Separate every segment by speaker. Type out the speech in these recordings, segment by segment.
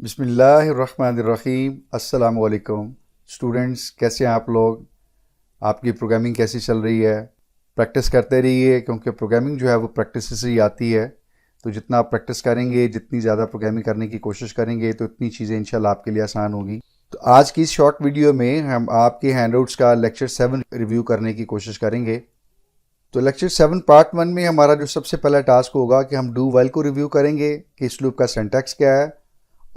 Speaker 1: बिस्मिल्लाहिर्रहमानिर्रहीम। अस्सलाम वालेकुम स्टूडेंट्स, कैसे हैं आप लोग? आपकी प्रोग्रामिंग कैसी चल रही है? प्रैक्टिस करते रहिए, क्योंकि प्रोग्रामिंग जो है वो प्रैक्टिस से ही आती है। तो जितना आप प्रैक्टिस करेंगे, जितनी ज़्यादा प्रोग्रामिंग करने की कोशिश करेंगे, तो इतनी चीज़ें इंशाल्लाह आपके लिए आसान होगी। तो आज की इस शॉर्ट वीडियो में हम आपके हैंडआउट्स का लेक्चर 7 रिव्यू करने की कोशिश करेंगे। तो लेक्चर 7 पार्ट 1 में हमारा जो सबसे पहला टास्क होगा कि हम डू वाइल को रिव्यू करेंगे कि इस लूप का सिंटैक्स क्या है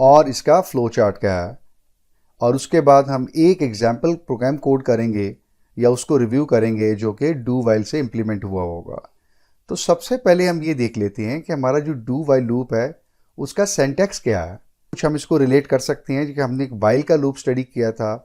Speaker 1: और इसका फ्लो चार्ट क्या है। और उसके बाद हम एक एग्जाम्पल प्रोग्राम कोड करेंगे या उसको रिव्यू करेंगे जो कि डू वाइल से इम्प्लीमेंट हुआ होगा। तो सबसे पहले हम ये देख लेते हैं कि हमारा जो डू वाइल लूप है उसका सिंटैक्स क्या है। कुछ हम इसको रिलेट कर सकते हैं कि हमने एक वाइल का लूप स्टडी किया था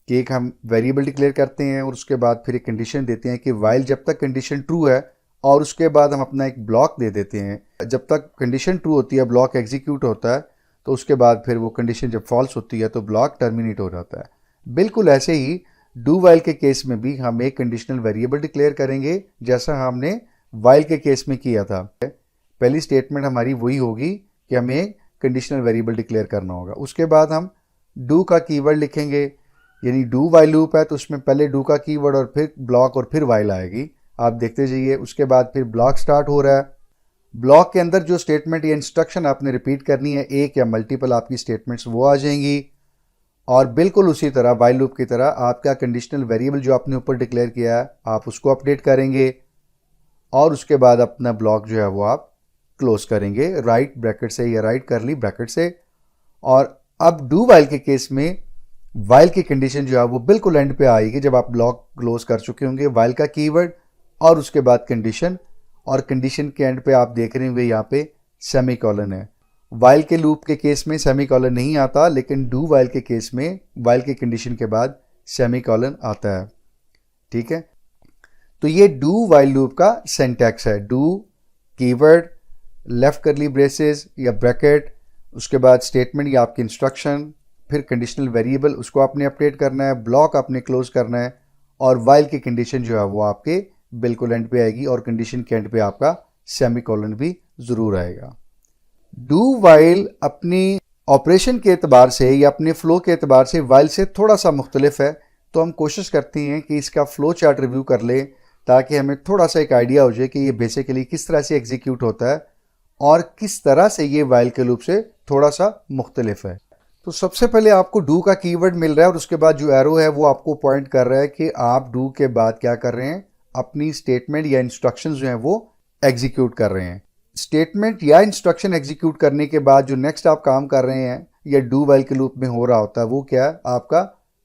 Speaker 1: कि एक हम वेरिएबल डिक्लेयर करते हैं और उसके बाद फिर एक कंडीशन देते हैं कि वाइल जब तक कंडीशन ट्रू है, और उसके बाद हम अपना एक ब्लॉक दे देते हैं। जब तक कंडीशन ट्रू होती है ब्लॉक एग्जीक्यूट होता है, तो उसके बाद फिर वो कंडीशन जब फॉल्स होती है तो ब्लॉक टर्मिनेट हो जाता है। बिल्कुल ऐसे ही डू वाइल के केस में भी हम एक कंडीशनल वेरिएबल डिक्लेयर करेंगे जैसा हमने वाइल के केस में किया था। पहली स्टेटमेंट हमारी वही होगी कि हमें एक कंडीशनल वेरिएबल डिक्लेयर करना होगा। उसके बाद हम डू का कीवर्ड लिखेंगे, यानी डू वाइल लूप है तो उसमें पहले डू का कीवर्ड और फिर ब्लॉक और फिर वाइल आएगी। आप देखते जाइए। उसके बाद फिर ब्लॉक स्टार्ट हो रहा है। ब्लॉक के अंदर जो स्टेटमेंट या इंस्ट्रक्शन आपने रिपीट करनी है, एक या मल्टीपल आपकी स्टेटमेंट्स वो आ जाएंगी। और बिल्कुल उसी तरह वाइल लूप की तरह आपका कंडीशनल वेरिएबल जो आपने ऊपर डिक्लेयर किया है आप उसको अपडेट करेंगे और उसके बाद अपना ब्लॉक जो है वो आप क्लोज करेंगे राइट ब्रैकेट से या राइट करली ब्रैकेट से। और अब डू वाइल के केस में वाइल की कंडीशन जो है वो बिल्कुल एंड पे आएगी जब आप ब्लॉक क्लोज कर चुके होंगे, वाइल का कीवर्ड और उसके बाद कंडीशन। और कंडीशन के एंड पे आप देख रहे होंगे यहाँ पे सेमीकोलन है। वाइल के लूप के केस में सेमीकोलन नहीं आता, लेकिन डू वाइल के केस में वाइल के कंडीशन के बाद सेमीकोलन आता है। ठीक है, तो ये डू वाइल लूप का सिंटैक्स है। डू कीवर्ड, लेफ्ट करली ब्रेसेस या ब्रैकेट, उसके बाद स्टेटमेंट या आपकी इंस्ट्रक्शन, फिर कंडीशनल वेरिएबल उसको आपने अपडेट करना है, ब्लॉक आपने क्लोज करना है और वाइल की कंडीशन जो है वो आपके बिल्कुल एंड पे आएगी और कंडीशन के एंड पे आपका सेमीकोलन भी जरूर आएगा। डू वाइल अपनी ऑपरेशन के एतबार से या अपने फ्लो के एतबार से वाइल से थोड़ा सा मुख्तलिफ है, तो हम कोशिश करते हैं कि इसका फ्लो चार्ट रिव्यू कर लें ताकि हमें थोड़ा सा एक आइडिया हो जाए कि ये बेसिकली किस तरह से एग्जीक्यूट होता है और किस तरह से ये वाइल के लूप से थोड़ा सा मुख्तलिफ है। तो सबसे पहले आपको डू का कीवर्ड मिल रहा है और उसके बाद जो एरो है वो आपको पॉइंट कर रहा है कि आप डू के बाद क्या कर रहे हैं, अपनी स्टेटमेंट या इंस्ट्रक्शन जो है वो एग्जीक्यूट कर रहे हैं। स्टेटमेंट या इंस्ट्रक्शन एग्जीक्यूट करने के बाद जो नेक्स्ट आप काम कर रहे हैं या डू वाइल के लूप में हो रहा होता है वो क्या है, आपका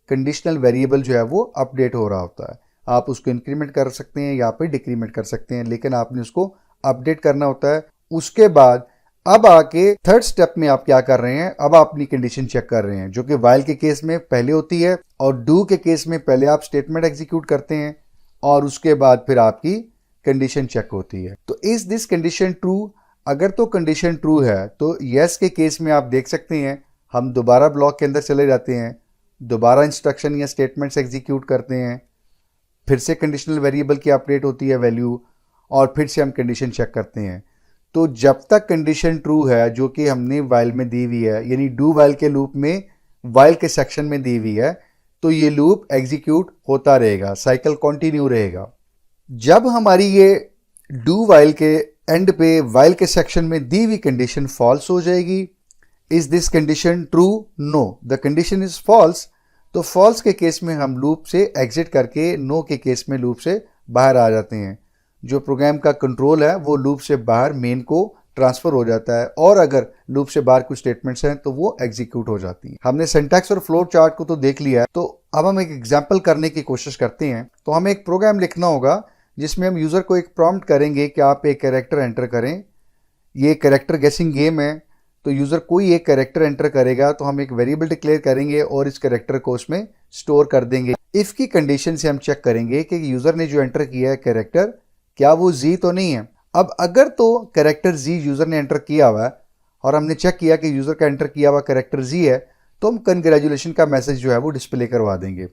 Speaker 1: कंडीशनल वेरिएबल जो है वो अपडेट हो रहा होता है। आप उसको इंक्रीमेंट कर सकते हैं या फिर डिक्रीमेंट कर सकते हैं, लेकिन आपने उसको अपडेट करना होता है। उसके बाद अब आके थर्ड स्टेप में आप क्या कर रहे हैं, अब आप अपनी कंडीशन चेक कर रहे हैं जो कि वाइल के केस में पहले होती है और डू के केस में पहले आप स्टेटमेंट एग्जीक्यूट करते हैं और उसके बाद फिर आपकी कंडीशन चेक होती है। तो इज दिस कंडीशन ट्रू? अगर तो कंडीशन ट्रू है तो यस के केस में आप देख सकते हैं हम दोबारा ब्लॉक के अंदर चले जाते हैं, दोबारा इंस्ट्रक्शन या स्टेटमेंट्स एग्जीक्यूट करते हैं, फिर से कंडीशनल वेरिएबल की अपडेट होती है वैल्यू और फिर से हम कंडीशन चेक करते हैं। तो जब तक कंडीशन ट्रू है जो कि हमने वाइल में दी हुई है, यानी डू वाइल के लूप में वाइल के सेक्शन में दी हुई है, तो ये लूप एग्जीक्यूट होता रहेगा, साइकिल कंटिन्यू रहेगा। जब हमारी ये डू वाइल के एंड पे वाइल के सेक्शन में दी हुई कंडीशन फॉल्स हो जाएगी। Is this condition true? No, the condition is false. तो फॉल्स के केस में हम लूप से एग्जिट करके नो के केस में लूप से बाहर आ जाते हैं। जो प्रोग्राम का कंट्रोल है वो लूप से बाहर मेन को ट्रांसफर हो जाता है और अगर लूप से बाहर कुछ स्टेटमेंट्स हैं तो वो एग्जीक्यूट हो जाती हैं। हमने सिंटैक्स और फ्लो चार्ट को तो देख लिया है, तो अब हम एक एग्जांपल करने की कोशिश करते हैं। तो हमें एक प्रोग्राम लिखना होगा जिसमें हम यूजर को एक प्रॉम्प्ट करेंगे कि आप एक कैरेक्टर एंटर करें। ये कैरेक्टर गेसिंग गेम है, तो यूजर कोई एक कैरेक्टर एंटर करेगा तो हम एक वेरिएबल डिक्लेयर करेंगे और इस कैरेक्टर को उसमें स्टोर कर देंगे। इफ की कंडीशन से हम चेक करेंगे कि यूजर ने जो एंटर किया है कैरेक्टर क्या वो जी तो नहीं है। अब अगर तो कैरेक्टर जी यूजर ने एंटर किया हुआ है और हमने चेक किया कि यूजर का एंटर किया हुआ कैरेक्टर जी है, तो हम कंग्रेचुलेशन का मैसेज जो है वो डिस्प्ले करवा देंगे।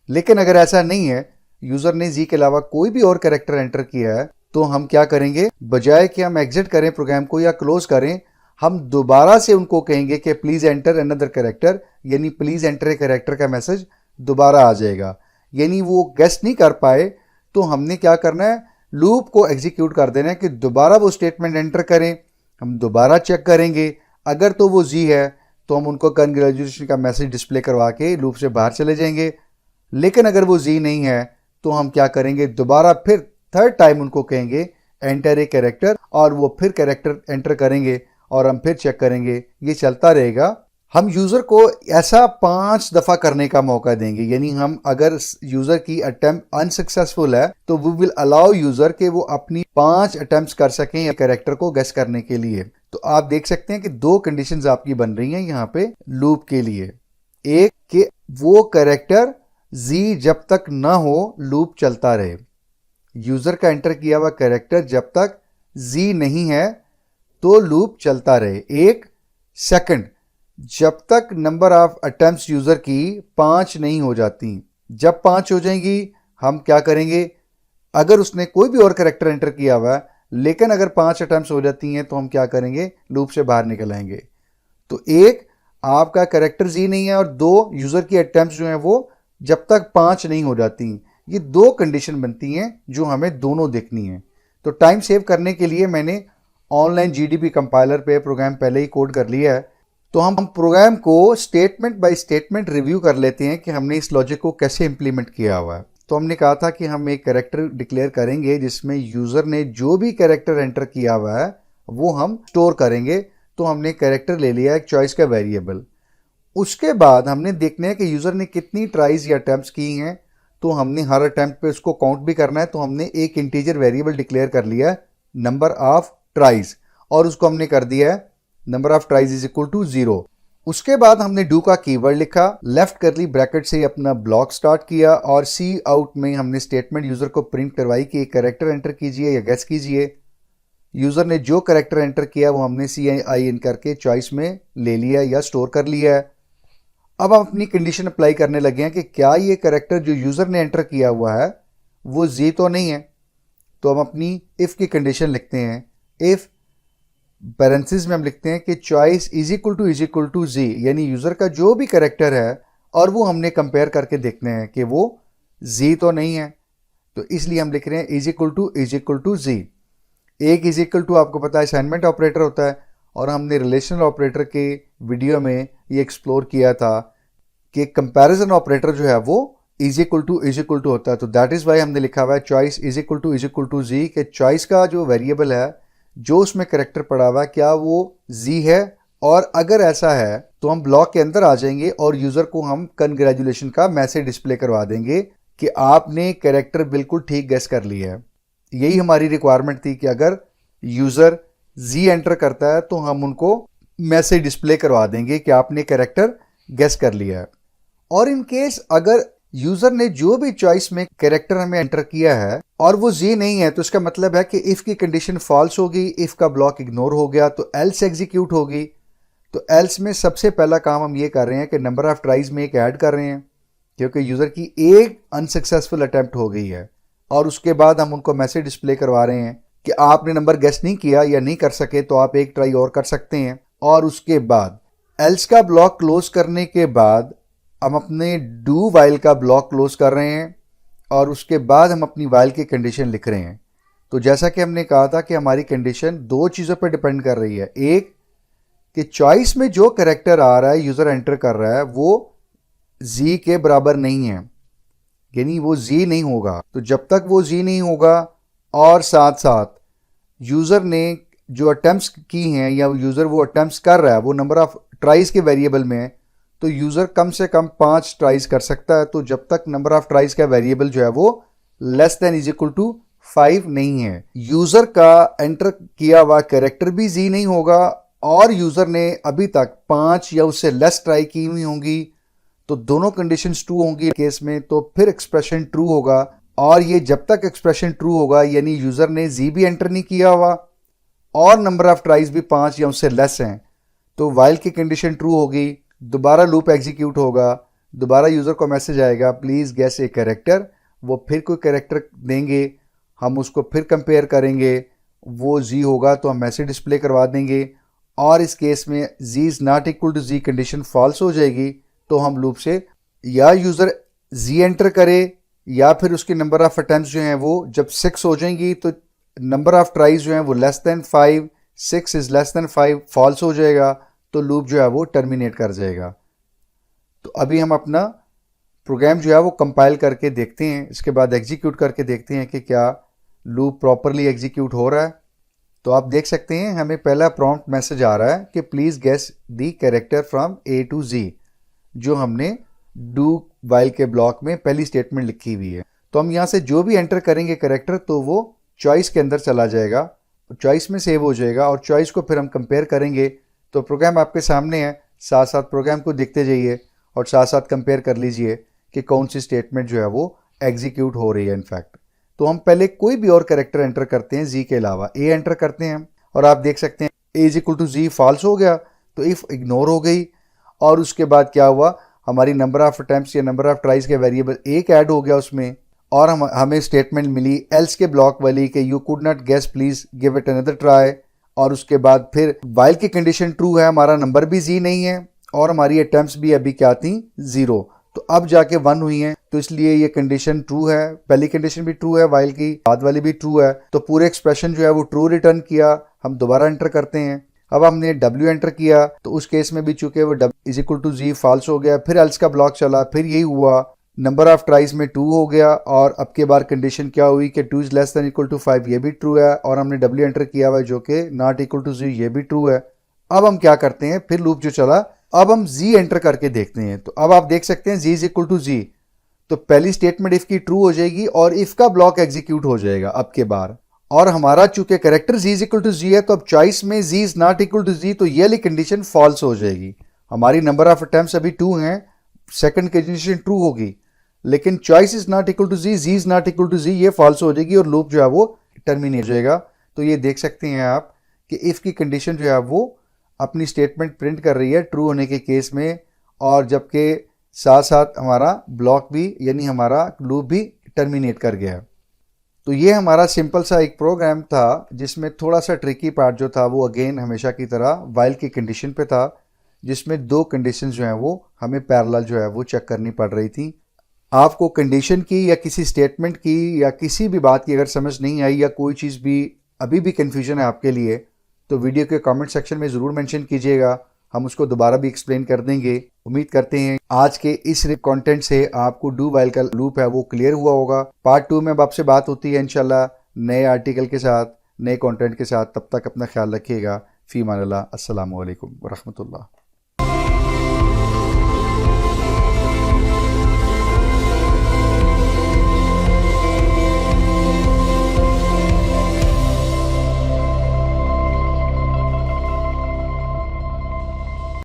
Speaker 1: लेकिन अगर ऐसा नहीं है, यूजर ने जी के अलावा कोई भी और कैरेक्टर एंटर किया है, तो हम क्या करेंगे, बजाय कि हम एग्जिट करें प्रोग्राम को या क्लोज करें, हम दोबारा से उनको कहेंगे कि प्लीज़ एंटर अनदर कैरेक्टर, यानी प्लीज़ एंटर ए कैरेक्टर का मैसेज दोबारा आ जाएगा। यानी वो गेस नहीं कर पाए तो हमने क्या करना है, लूप को एग्जीक्यूट कर देना है कि दोबारा वो स्टेटमेंट एंटर करें। हम दोबारा चेक करेंगे, अगर तो वो जी है तो हम उनको कंग्रेचुलेशन का मैसेज डिस्प्ले करवा के लूप से बाहर चले जाएंगे। लेकिन अगर वो जी नहीं है तो हम क्या करेंगे, दोबारा फिर थर्ड टाइम उनको कहेंगे एंटर ए कैरेक्टर, और वो फिर कैरेक्टर एंटर करेंगे और हम फिर चेक करेंगे। ये चलता रहेगा। हम यूज़र को ऐसा 5 दफ़ा करने का मौका देंगे, यानी हम अगर यूज़र की अटेम्प्ट अनसक्सेसफुल है तो वी विल अलाउ यूज़र के वो अपनी 5 अटेम्प्ट्स कर सकें या कैरेक्टर को गेस करने के लिए। तो आप देख सकते हैं कि 2 कंडीशंस आपकी बन रही हैं यहाँ पे लूप के लिए। एक कि वो कैरेक्टर जी जब तक ना हो लूप चलता रहे, यूज़र का एंटर किया हुआ कैरेक्टर जब तक जी नहीं है तो लूप चलता रहे। एक सेकंड, जब तक नंबर ऑफ अटेम्प्ट्स यूज़र की 5 नहीं हो जाती। जब 5 हो जाएंगी हम क्या करेंगे, अगर उसने कोई भी और कैरेक्टर एंटर किया हुआ है लेकिन अगर 5 अटेम्प्ट्स हो जाती हैं तो हम क्या करेंगे, लूप से बाहर निकल आएंगे। तो एक, आपका कैरेक्टर जी नहीं है, और 2, यूज़र की अटेम्प्ट्स जो हैं वो जब तक 5 नहीं हो जाती। ये 2 कंडीशन बनती हैं जो हमें दोनों देखनी है। तो टाइम सेव करने के लिए मैंने ऑनलाइन जीडीबी कंपाइलर पे प्रोग्राम पहले ही कोड कर लिया है। तो हम प्रोग्राम को स्टेटमेंट बाय स्टेटमेंट रिव्यू कर लेते हैं कि हमने इस लॉजिक को कैसे इंप्लीमेंट किया हुआ है। तो हमने कहा था कि हम एक कैरेक्टर डिक्लेयर करेंगे जिसमें यूज़र ने जो भी कैरेक्टर एंटर किया हुआ है वो हम स्टोर करेंगे। तो हमने कैरेक्टर ले लिया एक चॉइस का वेरिएबल। उसके बाद हमने देखना है कि यूज़र ने कितनी ट्राइज या अटैम्प्ट्स की हैं, तो हमने हर अटैम्प्ट पे उसको काउंट भी करना है। तो हमने एक इंटीजर वेरिएबल डिक्लेयर कर लिया है नंबर ऑफ ट्राइज, और उसको हमने कर दिया है number of tries is equal to 0। उसके बाद हमने डू का कीवर्ड लिखा, लेफ्ट करली ब्रैकेट से अपना ब्लॉक स्टार्ट किया, और सी आउट में हमने स्टेटमेंट यूज़र को प्रिंट करवाई कि एक कैरेक्टर एंटर कीजिए या गेस कीजिए। यूज़र ने जो कैरेक्टर एंटर किया वो हमने CIN करके चॉइस में ले लिया या स्टोर कर लिया है। अब हम अपनी कंडीशन अप्लाई करने लगे हैं कि क्या ये कैरेक्टर जो यूज़र ने एंटर किया हुआ है वो जी तो नहीं है। तो हम अपनी इफ़ की कंडीशन लिखते हैं, इफ़ पैरेंथेसिस में हम लिखते हैं कि चॉइस इज इक्वल टू जी, यानी यूज़र का जो भी कैरेक्टर है और वो हमने कंपेयर करके देखते हैं कि वो जी तो नहीं है। तो इसलिए हम लिख रहे हैं इज इक्वल टू जी। एक इज इक्वल टू आपको पता है असाइनमेंट ऑपरेटर होता है, और हमने रिलेशनल ऑपरेटर के वीडियो में ये एक्सप्लोर किया था कि कंपैरिजन ऑपरेटर जो है वो इज इक्वल टू होता है। तो दैट इज़ वाई हमने लिखा हुआ है चॉइस इज इक्वल टू जी, कि चॉइस का जो वेरिएबल है जो उसमें कैरेक्टर पड़ा हुआ है क्या वो जी है, और अगर ऐसा है तो हम ब्लॉक के अंदर आ जाएंगे और यूज़र को हम कंग्रेचुलेशन का मैसेज डिस्प्ले करवा देंगे कि आपने कैरेक्टर बिल्कुल ठीक गेस कर लिया है। यही हमारी रिक्वायरमेंट थी कि अगर यूज़र जी एंटर करता है तो हम उनको मैसेज डिस्प्ले करवा देंगे कि आपने कैरेक्टर गेस कर लिया है। और इन केस अगर यूज़र ने जो भी चॉइस में कैरेक्टर हमें एंटर किया है और वो जी नहीं है, तो इसका मतलब है कि इफ़ की कंडीशन फॉल्स होगी, इफ़ का ब्लॉक इग्नोर हो गया तो एल्स एग्जीक्यूट होगी। तो एल्स में सबसे पहला काम हम ये कर रहे हैं कि नंबर ऑफ ट्राइज में एक ऐड कर रहे हैं, क्योंकि यूज़र की एक अनसक्सेसफुल अटैम्प्ट हो गई है। और उसके बाद हम उनको मैसेज डिस्प्ले करवा रहे हैं कि आपने नंबर गेस नहीं किया या नहीं कर सके तो आप एक ट्राई और कर सकते हैं। और उसके बाद एल्स का ब्लॉक क्लोज करने के बाद हम अपने डू वाइल का ब्लॉक क्लोज कर रहे हैं, और उसके बाद हम अपनी वाइल की कंडीशन लिख रहे हैं। तो जैसा कि हमने कहा था कि हमारी कंडीशन 2 चीज़ों पर डिपेंड कर रही है। एक कि चॉइस में जो कैरेक्टर आ रहा है यूज़र एंटर कर रहा है वो जी के बराबर नहीं है, यानी वो जी नहीं होगा। तो जब तक वो जी नहीं होगा और साथ साथ यूज़र ने जो अटेम्प्ट्स की हैं या यूज़र वो अटेम्प्ट्स कर रहा है वो नंबर ऑफ ट्राइज के वेरिएबल में है, तो यूज़र कम से कम 5 ट्राइज कर सकता है। तो जब तक नंबर ऑफ ट्राइज का वेरिएबल जो है वो less than is equal to 5 नहीं है, यूज़र का एंटर किया हुआ कैरेक्टर भी जी नहीं होगा, और यूज़र ने अभी तक 5 या उससे लेस ट्राई की हुई होंगी, तो दोनों कंडीशंस ट्रू होंगी केस में, तो फिर एक्सप्रेशन ट्रू होगा। और ये जब तक एक्सप्रेशन ट्रू होगा यानी यूज़र ने जी भी एंटर नहीं किया हुआ और नंबर ऑफ ट्राइज भी 5 या उससे लेस हैं, तो वाइल की कंडीशन ट्रू होगी। दोबारा लूप एग्जीक्यूट होगा, दोबारा यूज़र को मैसेज आएगा प्लीज़ गेस ए कैरेक्टर, वो फिर कोई कैरेक्टर देंगे, हम उसको फिर कंपेयर करेंगे, वो जी होगा तो हम मैसेज डिस्प्ले करवा देंगे, और इस केस में z is not equal to z condition false हो जाएगी, तो हम लूप से या यूज़र z एंटर करे या फिर उसके नंबर ऑफ अटैम्प्ट्स जो हैं वो जब 6 हो जाएंगी तो नंबर ऑफ ट्राइज जो हैं वो less than 5, 6 is less than 5 false हो जाएगा, तो लूप जो है वो टर्मिनेट कर जाएगा। तो अभी हम अपना प्रोग्राम जो है वो कंपाइल करके देखते हैं, इसके बाद एग्जीक्यूट करके देखते हैं कि क्या लूप प्रॉपरली एग्जीक्यूट हो रहा है। तो आप देख सकते हैं हमें पहला प्रॉम्प्ट मैसेज आ रहा है कि please guess the character from A to G, जो हमने डू वाइल के ब्लॉक में पहली स्टेटमेंट लिखी हुई है। तो हम यहाँ से जो भी एंटर करेंगे कैरेक्टर तो वो चॉइस के अंदर चला जाएगा, चॉइस में सेव हो जाएगा और चॉइस को फिर हम कंपेयर करेंगे। तो प्रोग्राम आपके सामने है, साथ साथ प्रोग्राम को देखते जाइए और साथ साथ कंपेयर कर लीजिए कि कौन सी स्टेटमेंट जो है वो एग्जीक्यूट हो रही है इनफैक्ट। तो हम पहले कोई भी और कैरेक्टर एंटर करते हैं जी के अलावा, ए एंटर करते हैं और आप देख सकते हैं A is equal to G false हो गया, तो इफ इग्नोर हो गई और उसके बाद क्या हुआ, हमारी नंबर ऑफ अटेम्प्ट्स या नंबर ऑफ ट्राइज के वेरिएबल एक ऐड हो गया उसमें और हमें स्टेटमेंट मिली एल्स के ब्लॉक वाली कि you could not guess please give it another try. और उसके बाद फिर वाइल की कंडीशन ट्रू है, हमारा नंबर भी जी नहीं है और हमारी अटेम्प्ट्स भी अभी क्या थी 0, तो अब जाके 1 हुई हैं, तो इसलिए ये कंडीशन ट्रू है। पहली कंडीशन भी ट्रू है, वाइल की बाद वाली भी ट्रू है, तो पूरे एक्सप्रेशन जो है वो ट्रू रिटर्न किया। हम दोबारा एंटर करते हैं, अब हमने w एंटर किया तो उस केस में भी चूंकि वो w is equal to G false हो गया, फिर एल्स का ब्लॉक चला, फिर यही हुआ, नंबर ऑफ ट्राइज में 2 हो गया और अब के बार कंडीशन क्या हुई कि 2 is less than equal to 5, ये भी ट्रू है और हमने w एंटर किया हुआ है जो कि नॉट इक्वल टू जी, ये भी ट्रू है। अब हम क्या करते हैं, फिर लूप जो चला, अब हम z एंटर करके देखते हैं। तो अब आप देख सकते हैं z is equal to G, तो पहली स्टेटमेंट इफ की ट्रू हो जाएगी और इफ का ब्लॉक एग्जीक्यूट हो जाएगा अब के बार। और हमारा चूंकि character z is equal to G है तो अब चॉइस में z is not equal to G, तो ये वाली कंडीशन फॉल्स हो जाएगी। हमारी नंबर ऑफ अटेम्प्ट्स अभी 2 हैं, सेकंड कंडीशन ट्रू होगी, लेकिन choice is not equal to g, z is not equal to g, ये फॉल्स हो जाएगी और लूप जो है वो टर्मिनेट हो जाएगा। तो ये देख सकते हैं आप कि इफ की कंडीशन जो है वो अपनी स्टेटमेंट प्रिंट कर रही है ट्रू होने के केस में, और जबकि साथ साथ हमारा ब्लॉक भी यानी हमारा लूप भी टर्मिनेट कर गया। तो ये हमारा सिंपल सा एक प्रोग्राम था जिसमें थोड़ा सा ट्रिकी पार्ट जो था वो अगेन हमेशा की तरह वाइल की कंडीशन पे था, जिसमें 2 कंडीशन जो हैं वो हमें पैरेलल जो है वो चेक करनी पड़ रही थी। आपको कंडीशन की या किसी स्टेटमेंट की या किसी भी बात की अगर समझ नहीं आई या कोई चीज़ भी अभी भी कन्फ्यूजन है आपके लिए, तो वीडियो के कमेंट सेक्शन में ज़रूर मेंशन कीजिएगा, हम उसको दोबारा भी एक्सप्लेन कर देंगे। उम्मीद करते हैं आज के इस कंटेंट से आपको डू वाइल का लूप है वो क्लियर हुआ होगा। पार्ट 2 में अब आपसे बात होती है इंशाल्लाह नए आर्टिकल के साथ, नए कंटेंट के साथ। तब तक अपना ख्याल रखिएगा। फ़ी अमान अल्लाह। अस्सलामु अलैकुम व रहमतुल्लाह।